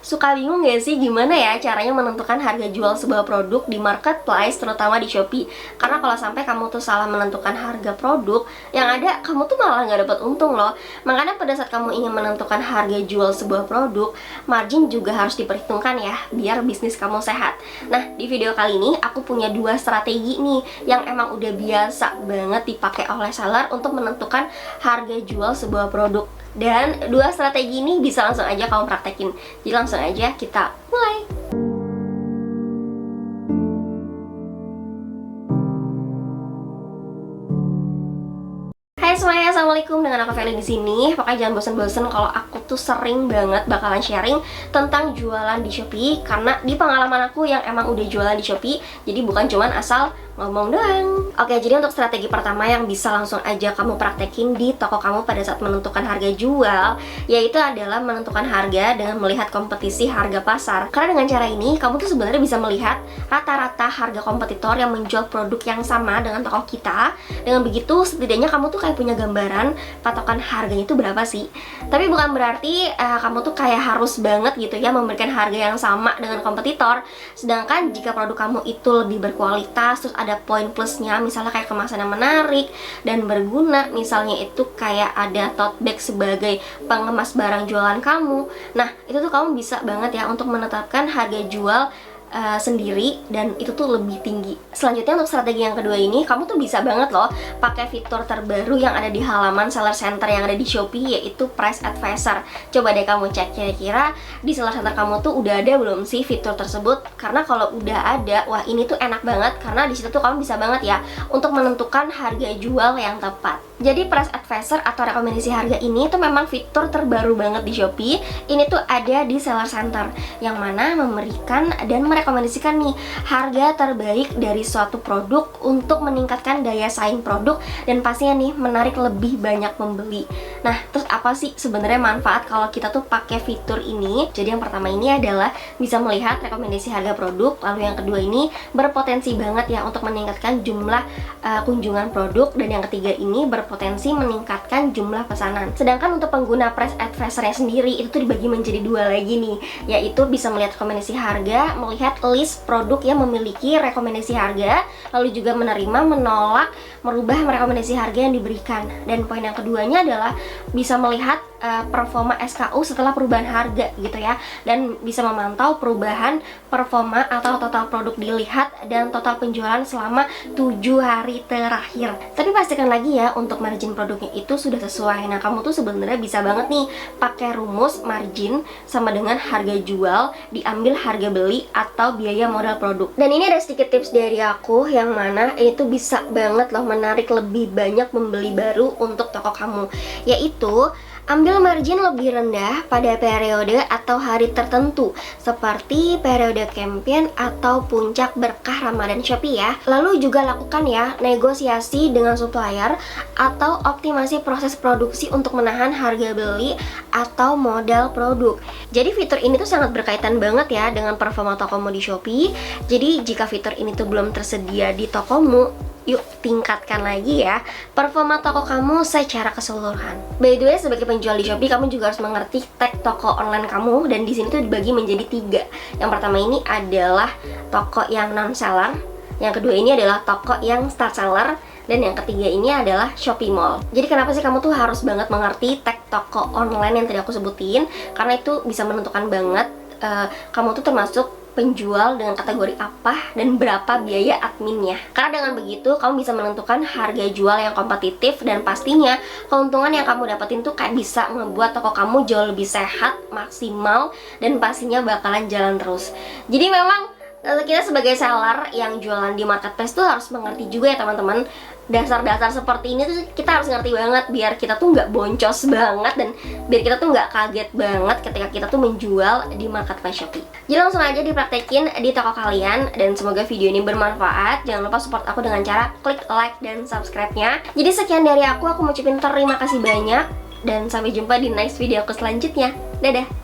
Suka bingung gak sih gimana ya caranya menentukan harga jual sebuah produk di marketplace, terutama di Shopee? Karena kalau sampai kamu tuh salah menentukan harga produk, yang ada kamu tuh malah nggak dapat untung loh. Makanya pada saat kamu ingin menentukan harga jual sebuah produk, margin juga harus diperhitungkan ya, biar bisnis kamu sehat. Nah, di video kali ini aku punya dua strategi nih yang emang udah biasa banget dipakai oleh seller untuk menentukan harga jual sebuah produk. Dan dua strategi ini bisa langsung aja kamu praktekin. Jadi langsung aja kita mulai. Hai semuanya, assalamualaikum. Dengan aku Feli di sini. Pokoknya jangan bosan-bosan kalau aku tuh sering banget bakalan sharing tentang jualan di Shopee, karena di pengalaman aku yang emang udah jualan di Shopee, jadi bukan cuman asal ngomong doang. Oke, jadi untuk strategi pertama yang bisa langsung aja kamu praktekin di toko kamu pada saat menentukan harga jual, yaitu adalah menentukan harga dengan melihat kompetisi harga pasar. Karena dengan cara ini, kamu tuh sebenarnya bisa melihat rata-rata harga kompetitor yang menjual produk yang sama dengan toko kita. Dengan begitu, setidaknya kamu tuh kayak punya gambaran patokan harganya itu berapa sih. Tapi bukan berarti kamu tuh kayak harus banget gitu ya memberikan harga yang sama dengan kompetitor. Sedangkan jika produk kamu itu lebih berkualitas, terus ada poin plusnya, misalnya kayak kemasan yang menarik dan berguna, misalnya itu kayak ada tote bag sebagai pengemas barang jualan kamu. Nah, itu tuh kamu bisa banget ya untuk menetapkan harga jual sendiri, dan itu tuh lebih tinggi. Selanjutnya untuk strategi yang kedua ini, kamu tuh bisa banget loh pakai fitur terbaru yang ada di halaman seller center yang ada di Shopee, yaitu Price Advisor. Coba deh kamu cek kira-kira di seller center kamu tuh udah ada belum sih fitur tersebut. Karena kalau udah ada, wah ini tuh enak banget, karena di situ tuh kamu bisa banget ya untuk menentukan harga jual yang tepat. Jadi Price Advisor atau rekomendasi harga ini tuh memang fitur terbaru banget di Shopee. Ini tuh ada di seller center, yang mana memberikan dan merekomendasikan nih harga terbaik dari suatu produk untuk meningkatkan daya saing produk dan pastinya nih menarik lebih banyak pembeli. Nah, terus apa sih sebenarnya manfaat kalau kita tuh pakai fitur ini? Jadi yang pertama ini adalah bisa melihat rekomendasi harga produk, lalu yang kedua ini berpotensi banget ya untuk meningkatkan jumlah kunjungan produk, dan yang ketiga ini berpotensi meningkatkan jumlah pesanan. Sedangkan untuk pengguna Price Advisor-nya sendiri itu tuh dibagi menjadi dua lagi nih, yaitu bisa melihat rekomendasi harga, melihat list produk yang memiliki rekomendasi harga, lalu juga menerima, menolak, merubah rekomendasi harga yang diberikan. Dan poin yang keduanya adalah bisa melihat performa SKU setelah perubahan harga gitu ya, dan bisa memantau perubahan performa atau total produk dilihat dan total penjualan selama 7 hari terakhir. Tapi pastikan lagi ya untuk margin produknya itu sudah sesuai. Nah, kamu tuh sebenarnya bisa banget nih pakai rumus margin sama dengan harga jual diambil harga beli atau biaya modal produk. Dan ini ada sedikit tips dari aku yang mana itu bisa banget loh menarik lebih banyak pembeli baru untuk toko kamu, yaitu ambil margin lebih rendah pada periode atau hari tertentu seperti periode campaign atau puncak berkah Ramadan Shopee ya. Lalu juga lakukan ya negosiasi dengan supplier atau optimasi proses produksi untuk menahan harga beli atau modal produk. Jadi fitur ini tuh sangat berkaitan banget ya dengan performa tokomu di Shopee. Jadi jika fitur ini tuh belum tersedia di tokomu, yuk tingkatkan lagi ya performa toko kamu secara keseluruhan. By the way, sebagai penjual di Shopee, kamu juga harus mengerti tag toko online kamu, dan di sini tuh dibagi menjadi 3. Yang pertama ini adalah toko yang non seller, yang kedua ini adalah toko yang start seller, dan yang ketiga ini adalah Shopee Mall. Jadi kenapa sih kamu tuh harus banget mengerti tag toko online yang tadi aku sebutin? Karena itu bisa menentukan banget kamu tuh termasuk penjual dengan kategori apa dan berapa biaya adminnya. Karena dengan begitu kamu bisa menentukan harga jual yang kompetitif, dan pastinya keuntungan yang kamu dapetin tuh kayak bisa membuat toko kamu jauh lebih sehat, maksimal, dan pastinya bakalan jalan terus. Jadi memang kita sebagai seller yang jualan di marketplace tuh harus mengerti juga ya teman-teman, dasar-dasar seperti ini tuh kita harus ngerti banget biar kita tuh nggak boncos banget, dan biar kita tuh nggak kaget banget ketika kita tuh menjual di marketplace Shopee. Jadi langsung aja dipraktekin di toko kalian, dan semoga video ini bermanfaat. Jangan lupa support aku dengan cara klik like dan subscribe-nya. Jadi sekian dari aku mau ucapin terima kasih banyak, dan sampai jumpa di next video aku selanjutnya. Dadah!